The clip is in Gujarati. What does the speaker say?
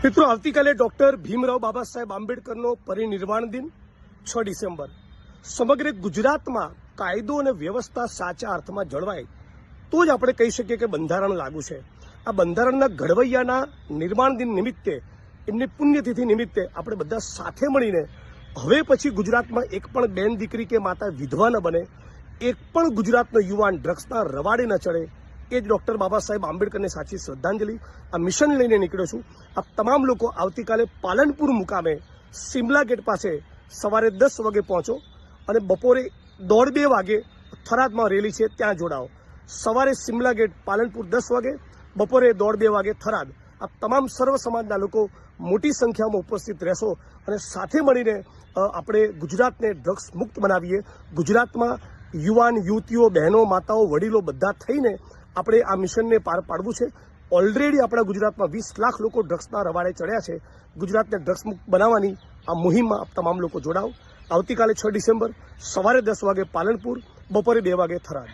મિત્રો, આવતીકાલે ડોક્ટર ભીમરાવ બાબા સાહેબ આંબેડકરનો પરિનિર્વાણ દિન 6 ડિસેમ્બર. સમગ્ર ગુજરાતમાં કાયદો અને વ્યવસ્થા સાચા અર્થમાં જળવાય તો જ આપણે કહી શકીએ કે બંધારણ લાગુ છે. આ બંધારણના ઘડવૈયાના નિર્માણ દિન નિમિત્તે, એમની પુણ્યતિથિ નિમિત્તે આપણે બધા સાથે મળીને હવે પછી ગુજરાતમાં એક પણ બેન દીકરી કે માતા વિધવા ન બને, એક પણ ગુજરાતનો યુવાન ડ્રગ્સના રવાડે ન ચડે, એ જ ડૉક્ટર બાબા સાહેબ આંબેડકરને સાચી શ્રદ્ધાંજલિ. આ મિશન લઈને નીકળ્યો છું. આપ તમામ લોકો આવતીકાલે પાલનપુર મુકામે સિમલા ગેટ પાસે સવારે 10 વાગે પહોંચો અને બપોરે 1:30 વાગે થરાદમાં રેલી છે ત્યાં જોડાઓ. સવારે સિમલા ગેટ પાલનપુર 10 વાગે, બપોરે 1:30 વાગે થરાદ. આ તમામ સર્વ સમાજના લોકો મોટી સંખ્યામાં ઉપસ્થિત રહેશો અને સાથે મળીને આપણે ગુજરાતને ડ્રગ્સ મુક્ત બનાવીએ. ગુજરાતમાં યુવાન યુવતીઓ, બહેનો, માતાઓ, વડીલો બધા થઈને આપણે આ મિશનને પાર પાડવું છે. ઓલરેડી આપણા ગુજરાતમાં 20 લાખ લોકો ડ્રગ્સના રવાડે ચડ્યા છે. ગુજરાતને ડ્રગ્સ મુક્ત બનાવવાની આ મુહિમમાં આપ તમામ લોકો જોડાઓ. આવતીકાલે 6 ડિસેમ્બર સવારે 10 વાગે પાલનપુર, બપોરે 2 વાગે થરાદ.